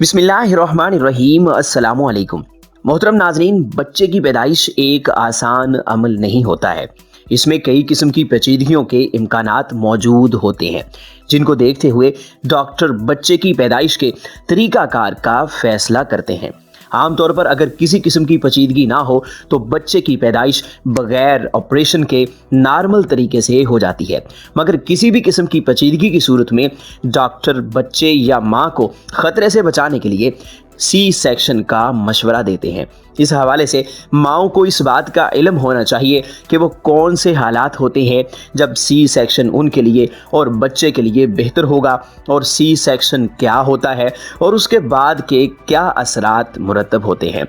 बिस्मिल्लाहिर्रहमानिर्रहीम। अस्सलामु अलैकुम। मोहतरम नाजरीन, बच्चे की पैदाइश एक आसान अमल नहीं होता है। इसमें कई किस्म की पेचीदगियों के इम्कानात मौजूद होते हैं, जिनको देखते हुए डॉक्टर बच्चे की पैदाइश के तरीकाकार का फैसला करते हैं। आमतौर पर अगर किसी किस्म की पेचीदगी ना हो तो बच्चे की पैदाइश बगैर ऑपरेशन के नॉर्मल तरीके से हो जाती है, मगर किसी भी किस्म की पेचीदगी की सूरत में डॉक्टर बच्चे या माँ को ख़तरे से बचाने के लिए सी सेक्शन का मशवरा देते हैं। इस हवाले से माँओं को इस बात का इल्म होना चाहिए कि वो कौन से हालात होते हैं जब सी सेक्शन उनके लिए और बच्चे के लिए बेहतर होगा, और सी सेक्शन क्या होता है और उसके बाद के क्या असरात मुरतब होते हैं।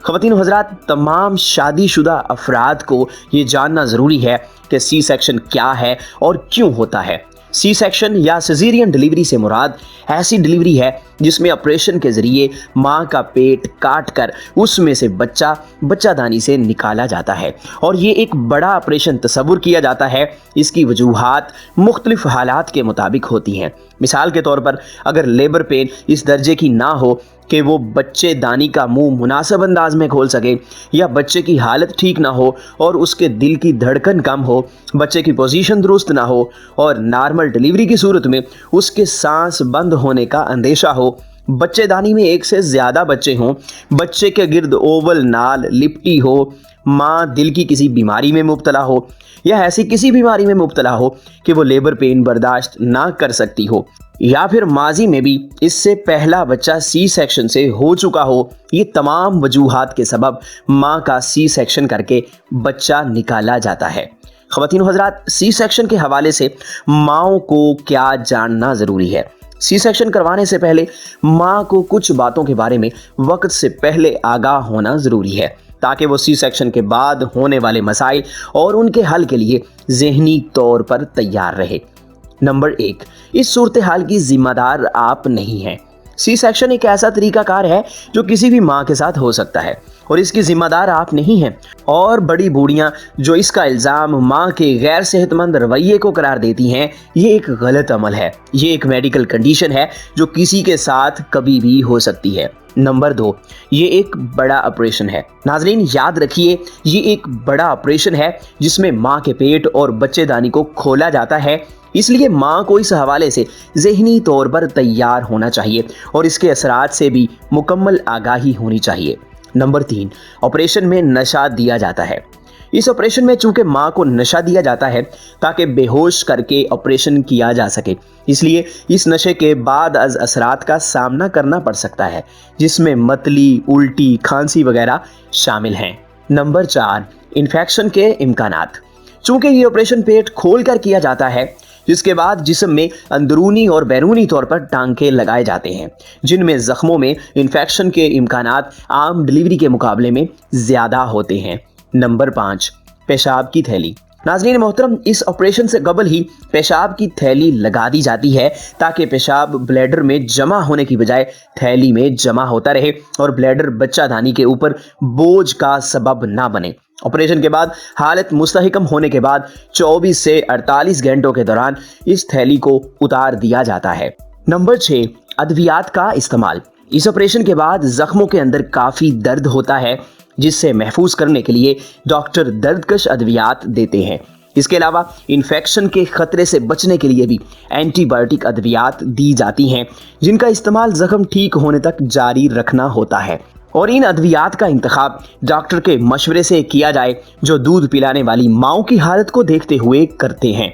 ख़वातीन व हज़रात, तमाम शादीशुदा अफराद को ये जानना ज़रूरी है कि सी सेक्शन क्या है और क्यों होता है। सी सेक्शन या सिजेरियन डिलीवरी से मुराद ऐसी डिलीवरी है जिसमें ऑपरेशन के ज़रिए माँ का पेट काट कर उसमें से बच्चादानी से निकाला जाता है, और ये एक बड़ा ऑपरेशन तस्वुर किया जाता है। इसकी वजूहात मुख्तलिफ हालात के मुताबिक होती हैं। मिसाल के तौर पर अगर लेबर पेन इस दर्जे की ना हो कि वो बच्चे दानी का मुंह मुनासिब अंदाज में खोल सके, या बच्चे की हालत ठीक ना हो और उसके दिल की धड़कन कम हो, बच्चे की पोजीशन दुरुस्त ना हो, और नॉर्मल डिलीवरी की सूरत में उसके सांस बंद होने का अंदेशा हो, बच्चेदानी में एक से ज़्यादा बच्चे हों, बच्चे के गिर्द ओवल नाल लिपटी हो, माँ दिल की किसी बीमारी में मुब्तला हो, या ऐसी किसी बीमारी में मुब्तला हो कि वो लेबर पेन बर्दाश्त ना कर सकती हो, या फिर माजी में भी इससे पहला बच्चा सी सेक्शन से हो चुका हो। ये तमाम वजूहात के सबब माँ का सी सेक्शन करके बच्चा निकाला जाता है। ख़वातीन व हज़रात, सी सेक्शन के हवाले से माँओं को क्या जानना ज़रूरी है। सी सेक्शन करवाने से पहले माँ को कुछ बातों के बारे में वक्त से पहले आगाह होना ज़रूरी है, ताकि वो सी सेक्शन के बाद होने वाले मसाइल और उनके हल के लिए ज़हनी तौर पर तैयार रहे। नंबर 1, इस सूरत हाल की जिम्मेदार आप नहीं हैं। सी सेक्शन एक ऐसा तरीकाकार है जो किसी भी माँ के साथ हो सकता है, और इसकी जिम्मेदार आप नहीं हैं। और बड़ी बूढ़ियाँ जो इसका इल्ज़ाम माँ के गैर सेहतमंद रवैये को करार देती हैं, ये एक गलत अमल है। ये एक मेडिकल कंडीशन है जो किसी के साथ कभी भी हो सकती है। नंबर 2, ये एक बड़ा ऑपरेशन है। नाजरीन, याद रखिए, ये एक बड़ा ऑपरेशन है जिसमें माँ के पेट और बच्चेदानी को खोला जाता है। इसलिए माँ को इस हवाले से ज़हनी तौर पर तैयार होना चाहिए और इसके असरात से भी मुकम्मल आगाही होनी चाहिए। नंबर 3, ऑपरेशन में नशा दिया जाता है। इस ऑपरेशन में चूंकि माँ को नशा दिया जाता है ताकि बेहोश करके ऑपरेशन किया जा सके, इसलिए इस नशे के बाद असरात का सामना करना पड़ सकता है, जिसमें मतली, उल्टी, खांसी वगैरह शामिल हैं। नंबर 4, इन्फेक्शन के इम्कानात। चूंकि ये ऑपरेशन पेट खोल कर किया जाता है, जिसके बाद जिस्म में अंदरूनी और बैरूनी तौर पर टांके लगाए जाते हैं, जिनमें ज़ख्मों में इन्फेक्शन के इम्कानात आम डिलीवरी के मुकाबले में ज़्यादा होते हैं। नंबर 5, पेशाब की थैली। नाज़रीन मोहतरम, इस ऑपरेशन से कबल ही पेशाब की थैली लगा दी जाती है ताकि पेशाब ब्लैडर में जमा होने की बजाय थैली में जमा होता रहे और ब्लैडर बच्चादानी के ऊपर बोझ का सबब ना बने। ऑपरेशन के बाद हालत मुस्तहकम होने के बाद 24 से 48 घंटों के दौरान इस थैली को उतार दिया जाता है। नंबर 6, अद्वियात का इस्तेमाल। इस ऑपरेशन के बाद जख्मों के अंदर काफ़ी दर्द होता है, जिससे महफूज करने के लिए डॉक्टर दर्दकश अद्वियात देते हैं। इसके अलावा इन्फेक्शन के खतरे से बचने के लिए भी एंटीबायोटिक अद्वियात दी जाती हैं, जिनका इस्तेमाल जख्म ठीक होने तक जारी रखना होता है, और इन अद्वियात का इंतखाब डॉक्टर के मशवरे से किया जाए जो दूध पिलाने वाली माँओं की हालत को देखते हुए करते हैं।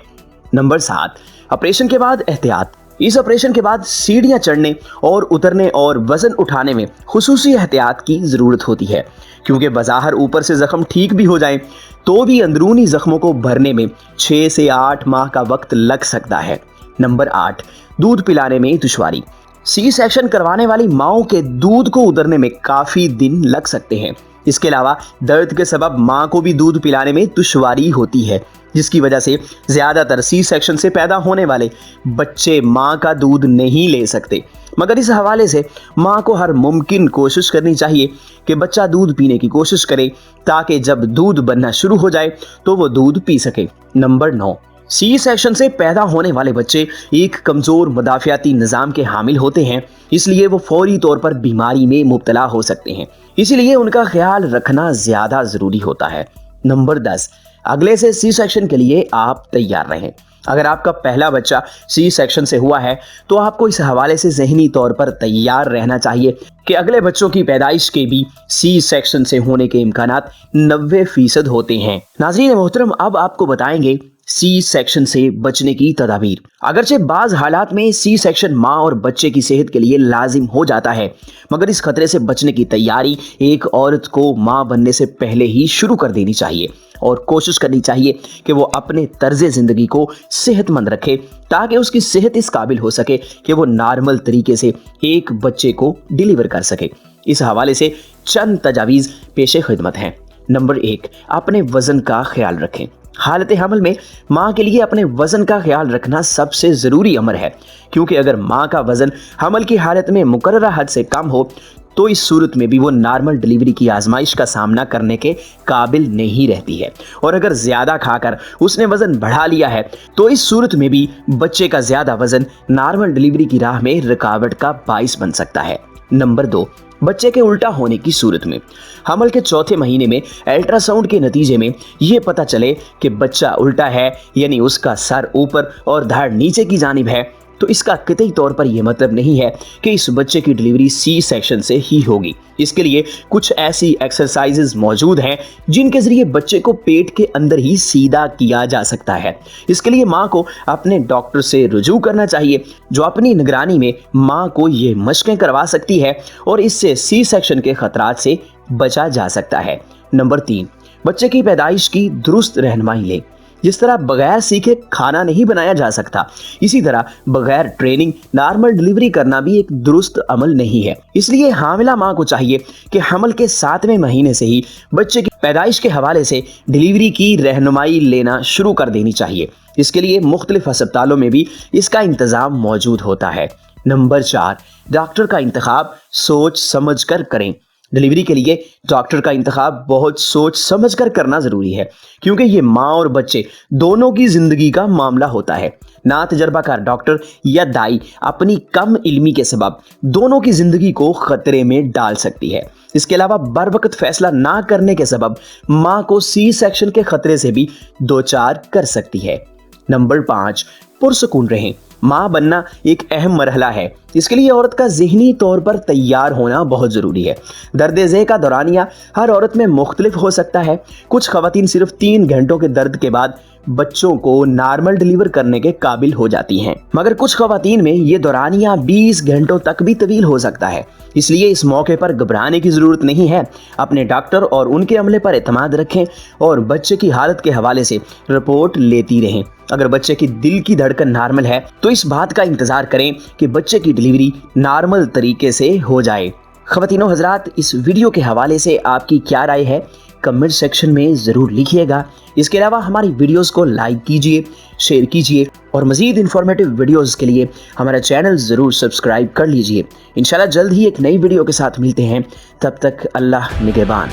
नंबर 7, ऑपरेशन के बाद एहतियात। इस ऑपरेशन के बाद सीढ़ियाँ चढ़ने और उतरने और वजन उठाने में खुसूसी एहतियात की ज़रूरत होती है, क्योंकि बज़ाहिर ऊपर से ज़ख्म ठीक भी हो जाए तो भी अंदरूनी ज़ख्मों को भरने में 6 से 8 माह का वक्त लग सकता है। नंबर 8, दूध पिलाने में दुश्वारी। सी सेक्शन करवाने वाली माँओं के दूध को उतरने में काफ़ी दिन लग सकते हैं। इसके अलावा दर्द के सबब माँ को भी दूध पिलाने में दुश्वारी होती है, जिसकी वजह से ज़्यादातर सी सेक्शन से पैदा होने वाले बच्चे माँ का दूध नहीं ले सकते। मगर इस हवाले से माँ को हर मुमकिन कोशिश करनी चाहिए कि बच्चा दूध पीने की कोशिश करे, ताकि जब दूध बनना शुरू हो जाए तो वो दूध पी सके। नंबर 9, सी सेक्शन से पैदा होने वाले बच्चे एक कमजोर मुदाफियाती निजाम के हामिल होते हैं, इसलिए वो फौरी तौर पर बीमारी में मुब्तला हो सकते हैं। इसीलिए उनका ख्याल रखना ज्यादा जरूरी होता है। नंबर 10, अगले से सी सेक्शन के लिए आप तैयार रहें। अगर आपका पहला बच्चा सी सेक्शन से हुआ है तो आपको इस हवाले से ज़हनी तौर पर तैयार रहना चाहिए कि अगले बच्चों की पैदाइश के भी सी सेक्शन से होने के इम्कानात 90% होते हैं। नाज़रीन मोहतरम, अब आपको बताएंगे सी सेक्शन से बचने की तदाबीर। अगरचे बाज हालात में सी सेक्शन माँ और बच्चे की सेहत के लिए लाजिम हो जाता है, मगर इस खतरे से बचने की तैयारी एक औरत को माँ बनने से पहले ही शुरू कर देनी चाहिए और कोशिश करनी चाहिए कि वो अपने तर्ज ज़िंदगी को सेहतमंद रखे ताकि उसकी सेहत इस काबिल हो सके कि वो नॉर्मल तरीके से एक बच्चे को डिलीवर कर सके। इस हवाले से चंद तजावीज़ पेशे खिदमत हैं। नंबर 1, अपने वज़न का ख्याल रखें। हालत हमल में माँ के लिए अपने वज़न का ख्याल रखना सबसे ज़रूरी अमर है, क्योंकि अगर माँ का वज़न हमल की हालत में मुकर्ररा हद से कम हो तो इस सूरत में भी वो नॉर्मल डिलीवरी की आजमाइश का सामना करने के काबिल नहीं रहती है, और अगर ज़्यादा खाकर उसने वज़न बढ़ा लिया है तो इस सूरत में भी बच्चे का ज़्यादा वज़न नॉर्मल डिलीवरी की राह में रुकावट का बाइस बन सकता है। नंबर 2, बच्चे के उल्टा होने की सूरत में हमल के चौथे महीने में अल्ट्रासाउंड के नतीजे में ये पता चले कि बच्चा उल्टा है, यानी उसका सर ऊपर और धड़ नीचे की जानिब है, तो इसका कतई तौर पर यह मतलब नहीं है कि इस बच्चे की डिलीवरी सी सेक्शन से ही होगी। इसके लिए कुछ ऐसी एक्सरसाइजेज मौजूद हैं जिनके जरिए बच्चे को पेट के अंदर ही सीधा किया जा सकता है। इसके लिए माँ को अपने डॉक्टर से रुजू करना चाहिए, जो अपनी निगरानी में माँ को ये मशकें करवा सकती है और इससे सी सेक्शन के खतरात से बचा जा सकता है। नंबर 3, बच्चे की पैदाइश की दुरुस्त रहनुमाई लें। जिस तरह बगैर सीखे खाना नहीं बनाया जा सकता, इसी तरह बगैर ट्रेनिंग नॉर्मल डिलीवरी करना भी एक दुरुस्त अमल नहीं है। इसलिए हामिला माँ को चाहिए कि हमल के 7वें महीने से ही बच्चे की पैदाइश के हवाले से डिलीवरी की रहनुमाई लेना शुरू कर देनी चाहिए। इसके लिए मुख्तलिफ अस्पतालों में भी इसका इंतज़ाम मौजूद होता है। नंबर 4, डॉक्टर का इंतखाब सोच समझ कर करें। डिलीवरी के लिए डॉक्टर का इंतखाब बहुत सोच समझ कर करना ज़रूरी है, क्योंकि ये माँ और बच्चे दोनों की ज़िंदगी का मामला होता है। ना तजर्बाकार डॉक्टर या दाई अपनी कम इल्मी के सबब दोनों की ज़िंदगी को ख़तरे में डाल सकती है। इसके अलावा बरवक्त फैसला ना करने के सबब माँ को सी सेक्शन के ख़तरे से भी दो चार कर सकती है। नंबर 5, पुरसकून रहें। माँ बनना एक अहम मरहला है, इसके लिए औरत का ज़हनी तौर पर तैयार होना बहुत ज़रूरी है। दर्द ज़े का दौरानिया हर औरत में मुख्तलिफ हो सकता है। कुछ ख़वातीन सिर्फ 3 घंटों के दर्द के बाद बच्चों को नॉर्मल डिलीवर करने के काबिल हो जाती हैं, मगर कुछ ख़वातीन में ये दौरानिया 20 घंटों तक भी तवील हो सकता है। इसलिए इस मौके पर घबराने की ज़रूरत नहीं है। अपने डॉक्टर और उनके अमले पर एतमाद रखें और बच्चे की हालत के हवाले से रिपोर्ट लेती रहें। अगर बच्चे की दिल की धड़कन नॉर्मल है तो इस बात का इंतज़ार करें कि बच्चे की डिलीवरी नॉर्मल तरीके से हो जाए। ख़वातीनो हज़रात, इस वीडियो के हवाले से आपकी क्या राय है कमेंट सेक्शन में ज़रूर लिखिएगा। इसके अलावा हमारी वीडियोस को लाइक कीजिए, शेयर कीजिए और मज़ीद इन्फॉर्मेटिव वीडियोस के लिए हमारा चैनल ज़रूर सब्सक्राइब कर लीजिए। इंशाल्लाह जल्द ही एक नई वीडियो के साथ मिलते हैं, तब तक अल्लाह निगहबान।